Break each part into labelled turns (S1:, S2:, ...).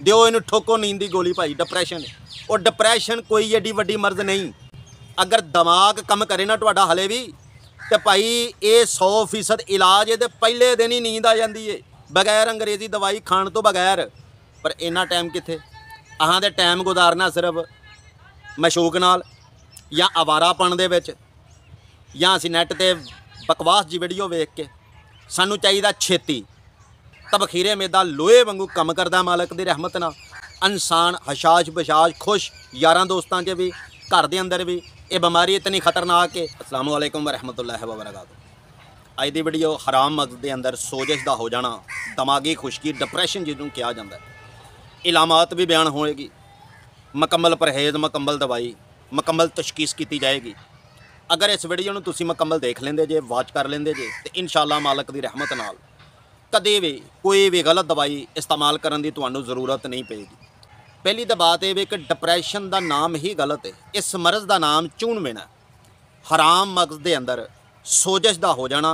S1: ਦਿਓ ਇਹਨੂੰ ਠੋਕੋ ਨੀਂਦ ਦੀ ਗੋਲੀ ਭਾਈ। डिप्रैशन और डिप्रैशन कोई एडी वड्डी मर्ज नहीं। अगर दिमाग कम करे ना तुहाडा हले भी तो भाई ये 100% इलाज ये पहले दिन ही नींद आ जाती है बगैर अंग्रेजी दवाई खाण तो बगैर। पर इन्ना टाइम कित्थे, अहां दे टाइम गुजारना सिर्फ मशूक नाल या आवारापन दे विच या असीं नैट ते बकवास जी वीडियो वेख के। सानू चाहिदा छेती तबखीरे मेदा लोहे वांगू कम करदा मालक दी रहमत नाल। इंसान हशाश बशाश खुश यारां दोस्तां च भी घर दे अंदर भी ये बीमारी इतनी खतरनाक है। अस्सलाम वालेकुम वरहमतुल्लाहि वबरकातुहू। अज दी वीडियो हराम मगज़ दे अंदर सोजिश दा हो जाना, दिमागी खुशकी, डिप्रैशन जिन्होंने कहा जाता है। इलामात भी बयान होएगी, मुकम्मल परहेज़, मुकम्मल दवाई, मुकम्मल तशखीस की जाएगी। अगर इस वीडियो में तुसीं मुकम्मल देख लेंदे जे, वॉच कर लेंदे जे तो इंशाअल्लाह मालक की रहमत नाल कदे भी कोई भी गलत दवाई इस्तेमाल करने की तुहानूं ज़रूरत नहीं पेगी। पहली तो बात यह कि डिप्रैशन का नाम ही गलत है। इस मरज़ का नाम चूनवेना। हराम मगज़ के अंदर सोजिश का हो जाना,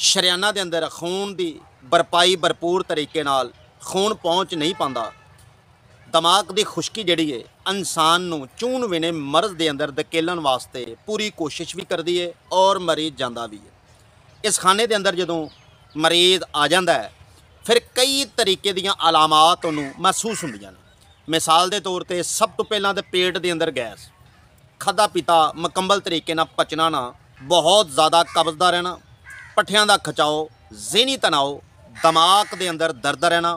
S1: शरियाना के अंदर खून की बरपाई भरपूर तरीके नाल खून पहुँच नहीं पाता। दिमाग की खुशकी जिहड़ी है इंसान नूं चूनवेने मरज़ के अंदर धकेलन वास्ते पूरी कोशिश भी करती है और मरीज़ जाता भी है। इस खाने के अंदर जदों मरीज़ आ जाता है फिर कई तरीके दीयां अलामात उन्होंने महसूस होंदियां ने। मिसाल के तौर पर सब तो पहला तो पेट के अंदर गैस, खादा पीता मुकम्मल तरीके नाल पचना ना, बहुत ज़्यादा कब्ज़दा रहना, पट्ठियां का खिंचाव, ज़हनी तनाव, दिमाग के अंदर दर्द रहना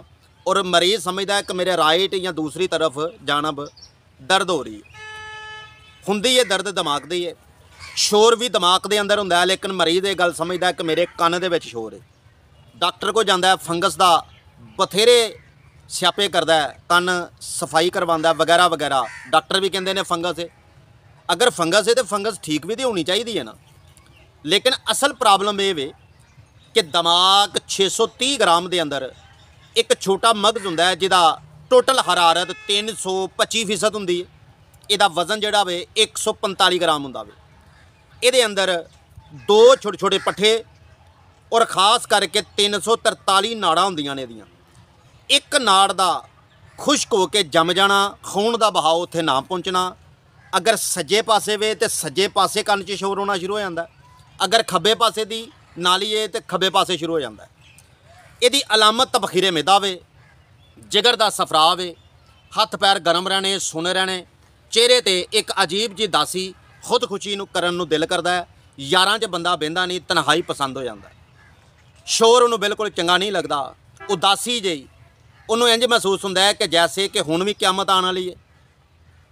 S1: और मरीज़ समझदा है कि मेरे राइट या दूसरी तरफ जानब दर्द हो रही है। हुंदी है दर्द दिमाग दी है, शोर भी दिमाग के अंदर हुंदा है, लेकिन मरीज़ ये गल समझदा है कि मेरे कन दे विच शोर है। डॉक्टर को जांदा है, फंगस का बथेरे स्यापे करता है, कन सफाई करवाता वगैरह वगैरह। डॉक्टर भी कहते हैं फंगस है। अगर फंगस है तो फंगस ठीक भी तो होनी चाहिए है ना। लेकिन असल प्रॉब्लम ये वे कि दिमाग 630 ग्राम के अंदर एक छोटा मगज़ होंदा है जिहदा टोटल हरारत 325% होंदी है। इहदा वज़न जिहड़ा वे 145 ग्राम होंदा वे। इहदे अंदर 2 छोटे छोटे पट्ठे और खास करके 343 नाड़ां होंदियां ने। इहदियां एक नाड़ का खुश्क हो के जम जाना, खून का बहाव उत्थे ना पहुँचना। अगर सज्जे पासे वे तो सज्जे पासे कन च शोर होना शुरू हो जाता है, अगर खब्बे पासे की नाली है तो खब्बे पासे शुरू हो जाता है। इहदी अलामत तबखीरे मैदा वे, जिगर का सफराव वे, हथ पैर गर्म रहने, सुने रहने, चेहरे ते एक अजीब जी दासी खुदकुशी करन नूं दिल करता है। यारां च बंदा बहिंदा नहीं, तन्हाई पसंद हो जाता है। शोर उन्होंने बिल्कुल चंगा नहीं लगता, उदासी जी उन्होंने इंज महसूस होंदा है कि जैसे कि हुण भी क्यामत आने वाली है।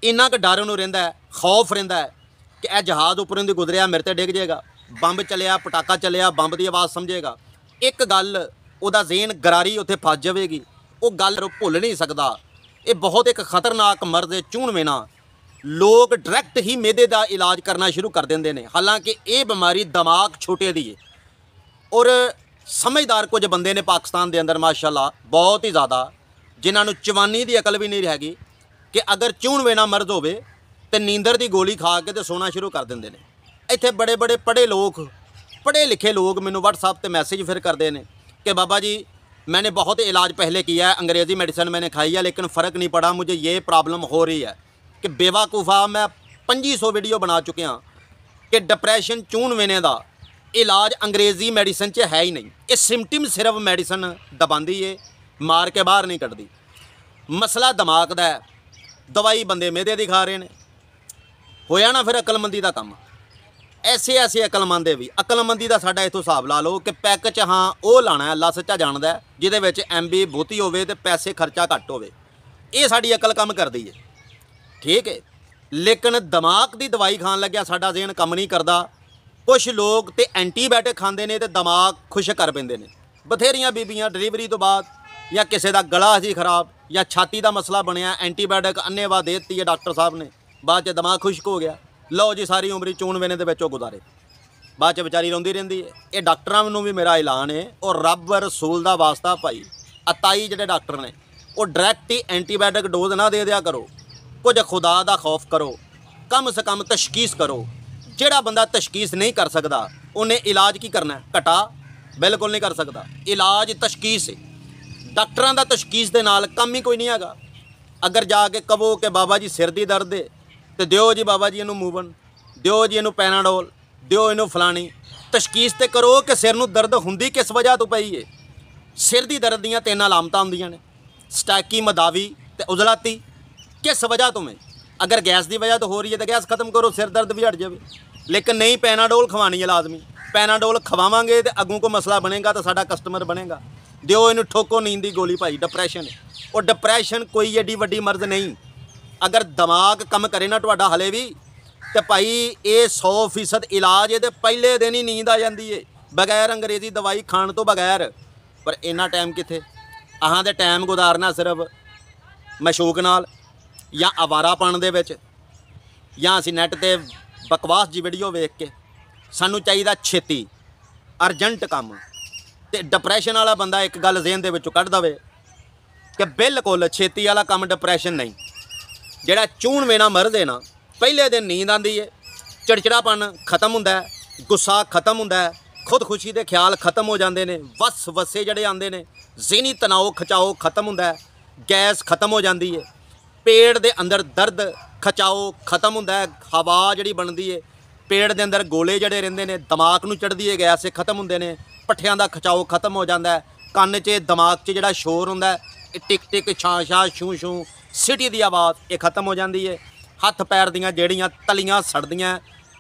S1: इन्ना क डर उन्होंने रहिंदा है, खौफ रहिंदा है कि यह जहाज़ उपरों दी गुजरिया मेरे ते डिग जाएगा, बंब चलिया, पटाका चलिया, बंब की आवाज़ समझेगा। एक गल उहदा ज़हन गरारी उत्थे फस जाएगी, वो गल भुल नहीं सकता। ये बहुत एक खतरनाक मर्ज़ है चूनवेना। लोग डायरैक्ट ही मैदे का इलाज करना शुरू कर देंदे ने, हालांकि ये बीमारी दिमाग छोटे दी है। और समझदार कुछ बंदे ने पाकिस्तान के अंदर माशाअल्लाह बहुत ही ज़्यादा, जिन्होंने चवानी की अकल भी नहीं रहेगी कि अगर चूनवेना मर्ज होवे तो नींदर की गोली खा के तो सोना शुरू कर देंदे ने। इत्थे बड़े बड़े पढ़े लिखे लोग मैनू व्हाट्सएप पर मैसेज फिर करते हैं कि बाबा जी मैंने बहुत इलाज पहले किया है, अंग्रेज़ी मेडिसिन मैंने खाई है लेकिन फ़र्क नहीं पड़ा, मुझे ये प्रॉब्लम हो रही है। कि बेवकूफ़ा मैं 2500 वीडियो बना चुके हैं कि डिप्रैशन चूनवेने का इलाज अंग्रेज़ी मेडिसिन च है ही नहीं। ये सिम्पटम सिर्फ मेडिसिन दबाती है, मार के बाहर नहीं कटती। मसला दिमाग का है, दवाई बंदे मैदे दी खा रहे हैं। होया ना फिर अकलमंदी का काम। ऐसे अकलमंद भी, अकलमंदी का साडा इत्थों हिसाब ला लो कि पैक च हाँ वो लाना अल्लाह सच्चा जानदा है, जिहदे विच MB बहुती होवे ते पैसे खर्चा घट होवे। ये साडी अकल काम करदी है, ठीक है। लेकिन दिमाग की दवाई खान लग्या साडा ज़हन काम नहीं करता। कुछ लोग तो एंटीबायोटिक खाते हैं तो दिमाग खुश कर पेंदे ने। बथेरियां बीबियां डिलीवरी तो बाद या किसी का गला ही खराब या छाती का मसला बनया, एंटीबायोटिक अन्नेवाह दे दी है डॉक्टर साहब ने, बाद दिमाग खुश्क हो गया, लो जी सारी उम्र चूनवेने दे विच गुजारे, बाद बेचारी रोंदी रहिंदी है। ये डॉक्टरों नूं भी मेरा ऐलान है और रब रसूल का वास्ता भाई अताई जिहड़े डॉक्टर ने वो डायरैक्ट ही एंटीबायोटिक डोज ना दे दिया करो, कुछ खुदा का खौफ करो, कम से कम तशखीस करो। जिहड़ा बंदा तशखीस नहीं कर सकता उन्हें इलाज की करना है, घटा बिल्कुल नहीं कर सकता। इलाज तशखीस है, डॉक्टरों का तशखीस के नाल काम ही कोई नहीं हैगा। अगर जाके कहो कि बाबा जी सिर दी दर्द है तो दिओ जी बाबा जी इनू मूवन, दिओ जी इनू पैनाडोल, दिओ इनू फलानी। तशखीस तो करो कि सिर नूं दर्द हुंदी किस वजह तो पई है। सिर दी दर्द दीयां 3 अलामतां हुंदियां ने, स्टैकी, मदावी ते उजलाती। किस वजह तो में अगर गैस की वजह तो हो रही है तो गैस खत्म करो, सिर दर्द भी हट जाए। लेकिन नहीं, पैनाडोल खवानी है लाजमी। पैनाडोल खवावांगे तो अगों को मसला बनेगा तो साडा कस्टमर बनेगा। दिओ इनू ठोको नींद की गोली भाई, डिप्रैशन है। और डिप्रैशन कोई एडी वड्डी मर्ज नहीं। अगर दिमाग कम करे ना तुहाडा हले भी तो भाई ये 100% इलाज है। पहले दिन ही नींद आ जाती है बगैर अंग्रेजी दवाई खाण तो बगैर। पर इन्ना टाइम कित्थे, अहां दे टाइम गुजारना सिर्फ मशूक नाल या आवारापन दे विच, या असीं नैट ते बकवास जी वीडियो वेख के। सानू चाहिदा छेती अर्जेंट काम। ते डिप्रैशन वाला बंदा एक गल ज़हन दे विचों कढ दवे कि बिल्कुल छेती वाला काम डिप्रैशन नहीं। जिहड़ा चून वेना मर्द है ना, पहले दिन नींद आती है, चिड़चिड़ापन खत्म हुंदा है, गुस्सा खत्म हुंदा है, खुदखुशी के ख्याल खत्म हो जाते हैं, वस वसे जड़े आते हैं, ज़हनी तनाव खचाओ खत्म हुंदा है, गैस खत्म हो जाती है, पेट के अंदर दर्द खचाओ खत्म हुंदा है, हवा जिहड़ी बनती है, पेट के अंदर गोले जड़े रहिंदे ने, दिमाग नूं चढ़दी है गैस से खत्म हुंदे ने, पट्ठियां दा खचाओ खत्म हो जाता है, कन्न च दिमाग च जिहड़ा शोर हुंदा है, टिक टिक छां छां छूं छूं सीटी की आवाज़ ये खत्म हो जाती है। हत्थ पैर दियां जिहड़ियां तलियां सड़दियां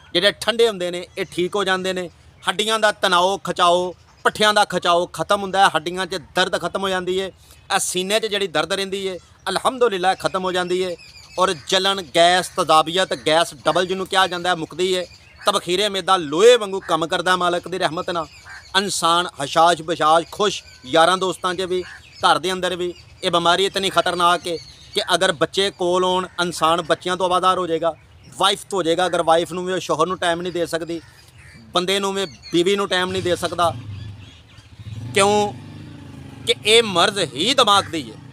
S1: जिहड़े ठंडे हुंदे ने ये ठीक हो जाते हैं। हड्डियां दा तनाव खचाओ, पट्ठियां दा खचाओ खत्म हुंदा है, हड्डियां च दर्द खत्म हो जाती है, सीने च जिहड़ी दर्द रहिंदी है अलहमदुलिल्लाह खत्म हो जाती है। और जलन, गैस, तजाबियत, गैस डबल जिन्हों कहा जाता है मुकदी है। तबखीरे मैदा लोहे वांगू कम करदा मालक की रहमत नाल। इंसान हशाश बशाश खुश, यारां दोस्तां च भी, घर के अंदर भी। ये बीमारी इतनी खतरनाक है कि अगर बच्चे कोल होण, इंसान बच्चों तो आवादार हो जाएगा, वाइफ तो हो जाएगा। अगर वाइफ नूं भी शोहर नूं टाइम नहीं दे सकती, बंदे नूं भी बीवी नूं टाइम नहीं दे सकता, क्यों कि ये मर्ज ही दिमाग दी है।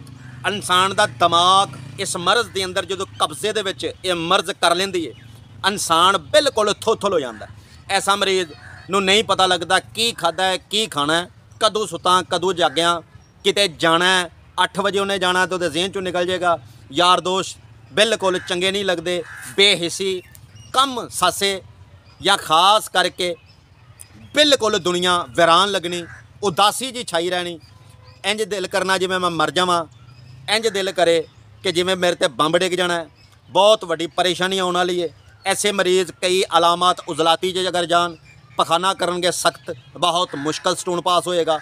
S1: इंसान का दिमाग इस मर्ज के अंदर जो कब्जे दे विच ये मर्ज कर लेंदी है, इंसान बिल्कुल थोथल हो जाता है। ऐसा मरीज नूं नहीं पता लगता की खादा है, की खाना है, कदों सुता कदों जाग्या, किते जाना है 8 बजे उन्हें जाना तो जहन चों निकल जाएगा। यार दोस्त बिल्कुल चंगे नहीं लगते, बेहिसी कम सासे या खास करके बिल्कुल दुनिया वीरान लगनी, उदासी जी छाई रहनी। इंज दिल करना जिवें मैं मर जावां, इंज दिल करे कि जिवें मेरे ते बंब डिग जाना है। बहुत वड्डी परेशानी आने वाली है। ऐसे मरीज़ कई अलामत उजलाती च अगर जान, पखाना करनगे सख्त, बहुत मुश्किल स्टोन पास होएगा।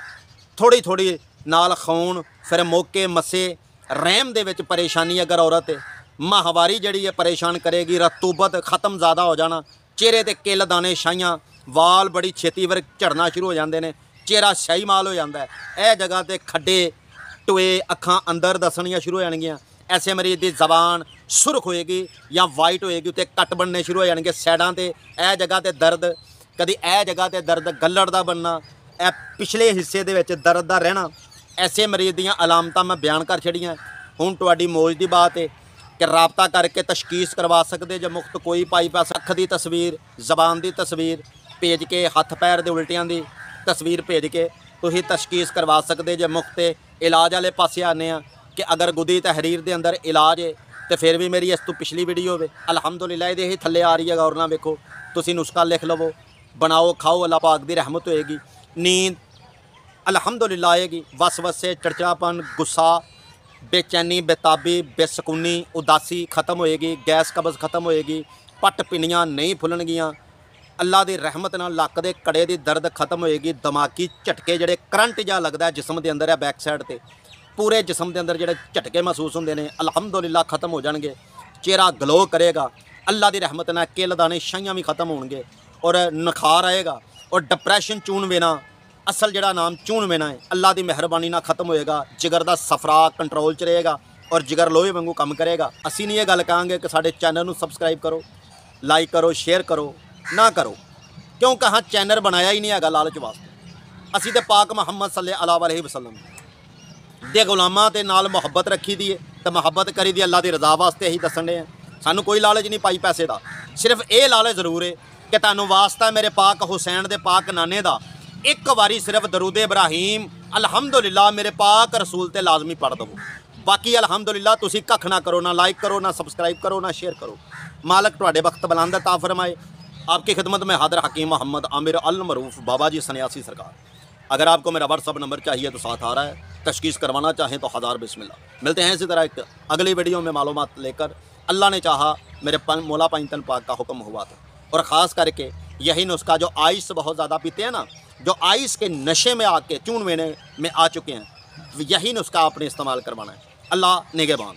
S1: थोड़ी थोड़ी नाल खून, फिर मौके मसे, रहम दे विच परेशानी अगर औरत है, माहवारी जड़ी है परेशान करेगी, रतूबत ख़त्म ज़्यादा हो जाना, चेहरे ते किल दाने शाइयां, वाल बड़ी छेती फिर झड़ना शुरू हो जाते हैं, चेहरा शाही माल हो जाता है। यह जगह ते खड्डे टोए, अखां अंदर दसनियां शुरू हो जाएगियां। ऐसे मरीज़ की जबान सुरख होएगी या वाइट होएगी, उत्ते कट बनने शुरू हो जाएंगे साइडां ते। यह जगह ते दर्द, कभी यह जगह ते दर्द, गल्लड़ दा बनना, यह पिछले हिस्से दे विच दर्द दा रहना। ऐसे मरीज़ दीयां अलामतां मैं बयान कर छड़ियां। हुण तुहाडी मौज दी बात है कि राबता करके तशखीस करवा सकते जे मुफ्त। कोई पाई पैसा अख की तस्वीर, जबान की तस्वीर भेज के, हत्थ पैर दे उल्टियां की तस्वीर भेज के तुसीं तशखीस करवा सकते जे मुफ्त। इलाज वाले पासे आने कि अगर गुदी तहरीर के अंदर इलाज है तो फिर भी मेरी इस तो पिछली वीडियो वे अलहमदुलिल्लाह ये ही थले आ रही है, गौर ना वेखो। तुसीं नुस्खा लिख लवो, बनाओ, खाओ, अल्लाह पाक की रहमत होएगी। नींद अलहमदुलिल्लाह आएगी। वसवसे, चिड़चिड़ापन, गुस्सा, बेचैनी, बेताबी, बेसकूनी, उदासी खत्म होएगी। गैस कब्ज़ खत्म होएगी। पट पिनियाँ नहीं फुलणगियां। अल्लाह की रहमत नाल लक दे कड़े की दर्द खत्म होएगी। दिमागी झटके जिहड़े करंट जा लगता है जिसम के अंदर है बैक साइड ते, पूरे जिसम के अंदर जिहड़े झटके महसूस होंदे ने अलहमदुलिल्लाह खत्म हो जाएंगे। चेहरा ग्लो करेगा। अल्लाह की रहमत नाल किल दाने शाइयां भी खत्म होणगे और नखार आएगा। और डिप्रैशन, चून वेना, असल जिहड़ा नाम चून वेना है, अल्लाह की मेहरबानी नाल खत्म होएगा। जिगर का सफरा कंट्रोल च रहेगा और जिगर लोहे वांगू काम करेगा। असीं नहीं ये गल कहांगे कि साडे चैनल नूं सबसक्राइब करो, लाइक करो, शेयर करो, ना करो, क्योंकि हाँ चैनल बनाया ही नहीं है लालच वास्ते। असीं ते पाक मुहम्मद सल्लल्लाहु अलैहि वसल्लम दे गुलामां दे नाल मुहब्बत रखी दी है, तो मुहब्बत करी दी अल्लाह की रज़ा वास्ते ही दसन दे। सानू कोई लालच नहीं पाई पैसे का, सिर्फ ये लालच जरूर है कि तुहानू वास्ता मेरे पाक हुसैन दे पाक नाने दा एक बारी सिर्फ दरूद इब्राहीम अल्हम्दुलिल्लाह मेरे पाक रसूल ते लाजमी पढ़ दवो। बाकी अलहमदुलिल्लाह तुसी कख ना करो, ना लाइक करो, ना सबसक्राइब करो, ना शेयर करो। मालक तुहाडे वक्त बुलंद अता फरमाए। आपकी खिदमत में हादर हकीम मोहम्मद आमिर अल मरूफ बाबा जी सन्यासी सरकार। अगर आपको मेरा व्हाट्सअप नंबर चाहिए तो साथ आ रहा है, तशखीस करवाना चाहें तो हज़ार बिस्मिल्लाह। मिलते हैं इसी तरह एक अगली वीडियो में मालूमात लेकर। अल्लाह ने चाहा, मेरे मौला पैंतन पाक का हुक्म हुआ था। और ख़ास करके यही नुस्खा जो आइस बहुत ज़्यादा पीते हैं ना, जो आइस के नशे में आके चून वेने में आ चुके हैं, यही नुस्खा आपने इस्तेमाल करवाना है। अल्लाह निगहबान।